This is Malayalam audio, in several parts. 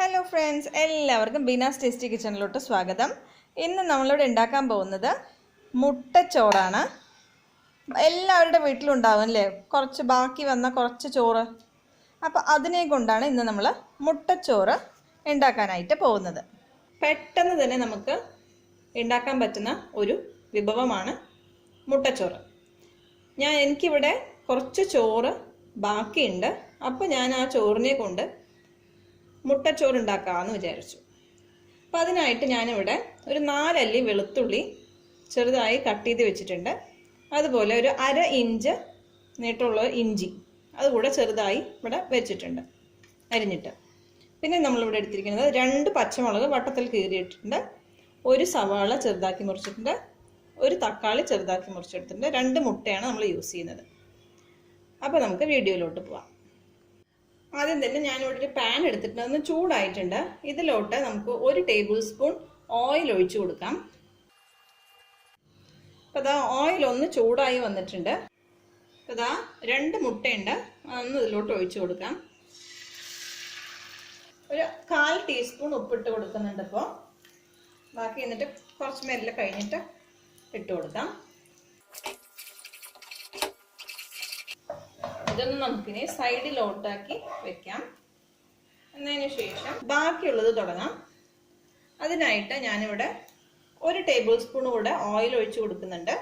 ഹലോ ഫ്രണ്ട്സ്, എല്ലാവർക്കും ബീനാസ് ടേസ്റ്റി കിച്ചണിലോട്ട് സ്വാഗതം. ഇന്ന് നമ്മളിവിടെ ഉണ്ടാക്കാൻ പോകുന്നത് മുട്ടച്ചോറാണ്. എല്ലാവരുടെ വീട്ടിലുണ്ടാവും അല്ലേ, കുറച്ച് ബാക്കി വന്ന കുറച്ച് ചോറ്. അപ്പോൾ അതിനെ കൊണ്ടാണ് ഇന്ന് നമ്മൾ മുട്ടച്ചോറ് ഉണ്ടാക്കാനായിട്ട് പോകുന്നത്. പെട്ടെന്ന് തന്നെ നമുക്ക് ഉണ്ടാക്കാൻ പറ്റുന്ന ഒരു വിഭവമാണ് മുട്ടച്ചോറ്. എനിക്കിവിടെ കുറച്ച് ചോറ് ബാക്കിയുണ്ട്. അപ്പോൾ ഞാൻ ആ ചോറിനെ കൊണ്ട് മുട്ടച്ചോറ് ഉണ്ടാക്കാമെന്ന് വിചാരിച്ചു. അപ്പോൾ അതിനായിട്ട് ഞാനിവിടെ ഒരു 4 അല്ലി വെളുത്തുള്ളി ചെറുതായി കട്ട് ചെയ്ത് വെച്ചിട്ടുണ്ട്. അതുപോലെ ഒരു 1/2 ഇഞ്ച് നീട്ടമുള്ള ഇഞ്ചി അതുകൂടെ ചെറുതായി ഇവിടെ വെച്ചിട്ടുണ്ട് അരിഞ്ഞിട്ട്. പിന്നെ നമ്മളിവിടെ എടുത്തിരിക്കുന്നത് 2 പച്ചമുളക് വട്ടത്തിൽ കീറിയിട്ടുണ്ട്, ഒരു സവാള ചെറുതാക്കി മുറിച്ചിട്ടുണ്ട്, ഒരു തക്കാളി ചെറുതാക്കി മുറിച്ചെടുത്തിട്ടുണ്ട്, 2 മുട്ടയാണ് നമ്മൾ യൂസ് ചെയ്യുന്നത്. അപ്പോൾ നമുക്ക് വീഡിയോയിലോട്ട് പോവാം. ആദ്യം തന്നെ ഞാനിവിടെ ഒരു പാൻ എടുത്തിട്ടുണ്ട്, ഒന്ന് ചൂടായിട്ടുണ്ട്. ഇതിലോട്ട് നമുക്ക് 1 ടേബിൾ സ്പൂൺ ഓയിൽ ഒഴിച്ചു കൊടുക്കാം. അപ്പോൾ ഇതാ ഓയിൽ ഒന്ന് ചൂടായി വന്നിട്ടുണ്ട്. അപ്പോൾ ഇതാ 2 മുട്ടയുണ്ട്, അതൊന്ന് ഇതിലോട്ട് ഒഴിച്ചു കൊടുക്കാം. ഒരു 1/4 ടീസ്പൂൺ ഉപ്പിട്ട് കൊടുക്കുന്നുണ്ട്. ഇപ്പോൾ ബാക്കി എന്നിട്ട് കുറച്ച് മെല്ലെ കഴിഞ്ഞിട്ട് ഇട്ട് കൊടുക്കാം. ഇതൊന്ന് നമുക്കിനി സൈഡിലോട്ടാക്കി വെക്കാം. എന്നതിന് ശേഷം ബാക്കിയുള്ളത് തുടങ്ങാം. അതിനായിട്ട് ഞാനിവിടെ 1 ടേബിൾ സ്പൂൺ കൂടെ ഓയിൽ ഒഴിച്ചു കൊടുക്കുന്നുണ്ട്.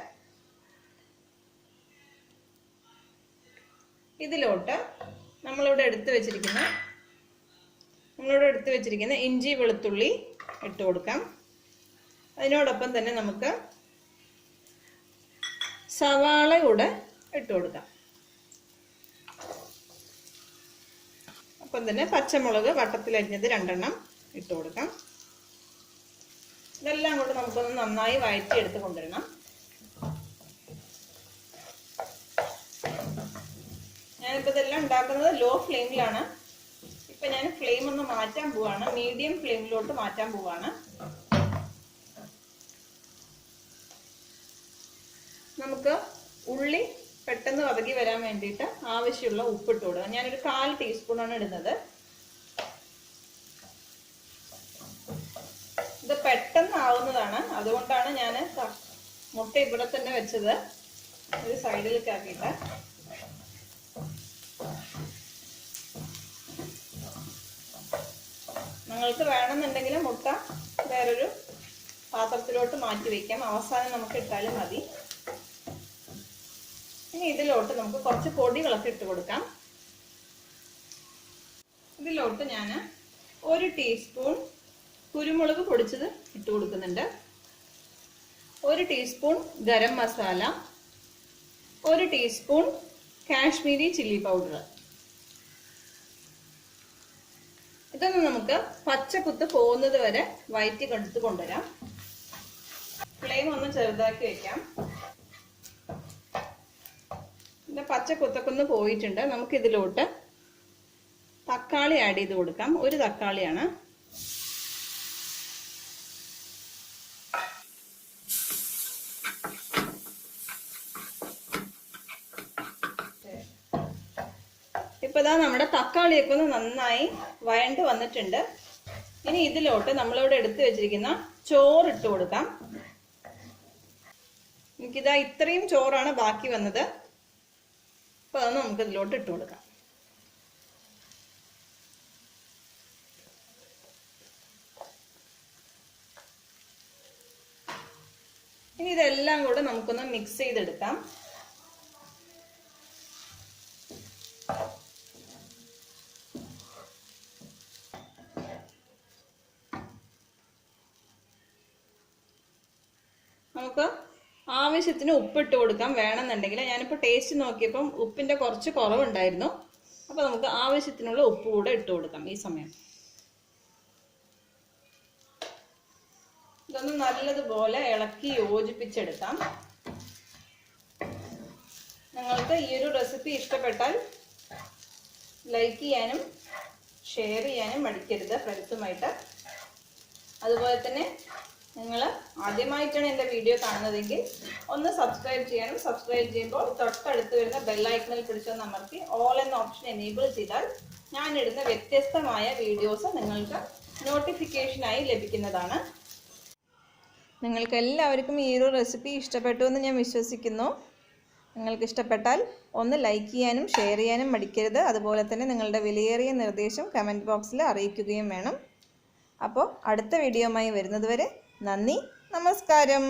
ഇതിലോട്ട് നമ്മളിവിടെ എടുത്തു വെച്ചിരിക്കുന്ന ഇഞ്ചി വെളുത്തുള്ളി ഇട്ട് കൊടുക്കാം. അതിനോടൊപ്പം തന്നെ നമുക്ക് സവാള കൂടെ ഇട്ട് കൊടുക്കാം. അപ്പം തന്നെ പച്ചമുളക് വട്ടത്തിലരിഞ്ഞത് 2 എണ്ണം ഇട്ട് കൊടുക്കാം. ഇതെല്ലാം കൊണ്ട് നമുക്കൊന്ന് നന്നായി വഴറ്റി എടുത്ത് കൊണ്ടുവരണം. ഞാനിപ്പോൾ ഇതെല്ലാം ഉണ്ടാക്കുന്നത് ലോ ഫ്ലെയിമിലാണ്. ഇപ്പം ഞാൻ ഫ്ലെയിം ഒന്ന് മാറ്റാൻ പോവാണ്, മീഡിയം ഫ്ലെയിമിലോട്ട് മാറ്റാൻ പോവാണ്. നമുക്ക് ഉള്ളി പെട്ടെന്ന് വതകി വരാൻ വേണ്ടിയിട്ട് ആവശ്യമുള്ള ഉപ്പിട്ട് കൊടുക്കുക. ഞാനൊരു 1/4 ടീസ്പൂണാണ് ഇടുന്നത്. ഇത് പെട്ടെന്ന് ആവുന്നതാണ്, അതുകൊണ്ടാണ് ഞാൻ മുട്ട ഇവിടെ തന്നെ വെച്ചത്, ഒരു സൈഡിലേക്ക് ആക്കിയിട്ട്. നിങ്ങൾക്ക് വേണമെന്നുണ്ടെങ്കിൽ മുട്ട വേറൊരു പാത്രത്തിലോട്ട് മാറ്റി വയ്ക്കാം, അവസാനം നമുക്ക് ഇട്ടാലും മതി. ഇനി ഇതിലോട്ട് നമുക്ക് കുറച്ച് പൊടികളൊക്കെ ഇട്ട് കൊടുക്കാം. ഇതിലോട്ട് ഞാൻ 1 ടീസ്പൂൺ കുരുമുളക് പൊടിച്ചത് ഇട്ട് കൊടുക്കുന്നുണ്ട്, 1 teaspoon garam masala, 1 teaspoon Kashmiri chilli powder. ഇതൊന്ന് നമുക്ക് പച്ചക്കുത്ത് പോകുന്നത് വരെ വഴറ്റി കൊടുത്ത് കൊണ്ടുവരാം. ഫ്ലെയിം ഒന്ന് ചെറുതാക്കി വെക്കാം. പച്ചക്കുത്തൊക്കെ ഒന്ന് പോയിട്ടുണ്ട്. നമുക്ക് ഇതിലോട്ട് തക്കാളി ആഡ് ചെയ്ത് കൊടുക്കാം. 1 തക്കാളിയാണ്. ഇപ്പൊ ഇതാ നമ്മുടെ തക്കാളിയൊക്കെ ഒന്ന് നന്നായി വഴണ്ട് വന്നിട്ടുണ്ട്. ഇനി ഇതിലോട്ട് നമ്മളിവിടെ എടുത്തു വെച്ചിരിക്കുന്ന ചോറ് ഇട്ട് കൊടുക്കാം. എനിക്കിതാ ഇത്രയും ചോറാണ് ബാക്കി വന്നത്. അപ്പോൾ അതൊന്ന് നമുക്ക് ഇതിലോട്ട് ഇട്ട് കൊടുക്കാം. ഇനി ഇതെല്ലാം കൂടെ നമുക്കൊന്ന് മിക്സ് ചെയ്തെടുക്കാം. നമുക്ക് ആവശ്യത്തിന് ഉപ്പിട്ട് കൊടുക്കാം വേണമെന്നുണ്ടെങ്കിൽ. ഞാനിപ്പോൾ ടേസ്റ്റ് നോക്കിയപ്പം ഉപ്പിൻ്റെ കുറച്ച് കുറവുണ്ടായിരുന്നു. അപ്പോൾ നമുക്ക് ആവശ്യത്തിനുള്ള ഉപ്പ് കൂടെ ഇട്ട് കൊടുക്കാം ഈ സമയം. ഇതൊന്ന് നല്ലതുപോലെ ഇളക്കി യോജിപ്പിച്ചെടുക്കാം. നിങ്ങൾക്ക് ഈ ഒരു റെസിപ്പി ഇഷ്ടപ്പെട്ടാൽ ലൈക്ക് ചെയ്യാനും ഷെയർ ചെയ്യാനും മടിക്കരുത് ഫ്രണ്ട്സുമായിട്ട്. അതുപോലെ തന്നെ നിങ്ങൾ ആദ്യമായിട്ടാണ് എൻ്റെ വീഡിയോ കാണുന്നതെങ്കിൽ ഒന്ന് സബ്സ്ക്രൈബ് ചെയ്യണം. സബ്സ്ക്രൈബ് ചെയ്യുമ്പോൾ തൊട്ടടുത്ത് വരുന്ന ബെല്ലൈക്കണിൽ പിടിച്ചൊന്ന് അമർത്തി ഓൾ എന്ന ഓപ്ഷൻ എനേബിൾ ചെയ്താൽ ഞാനിടുന്ന വ്യത്യസ്തമായ വീഡിയോസ് നിങ്ങൾക്ക് നോട്ടിഫിക്കേഷനായി ലഭിക്കുന്നതാണ്. നിങ്ങൾക്ക് എല്ലാവർക്കും ഈ ഒരു റെസിപ്പി ഇഷ്ടപ്പെട്ടു എന്ന് ഞാൻ വിശ്വസിക്കുന്നു. നിങ്ങൾക്ക് ഇഷ്ടപ്പെട്ടാൽ ഒന്ന് ലൈക്ക് ചെയ്യാനും ഷെയർ ചെയ്യാനും മടിക്കരുത്. അതുപോലെ തന്നെ നിങ്ങളുടെ വിലയേറിയ നിർദ്ദേശം കമൻറ്റ് ബോക്സിൽ അറിയിക്കുകയും വേണം. അപ്പോൾ അടുത്ത വീഡിയോയുമായി വരുന്നതുവരെ നന്ദി, നമസ്കാരം.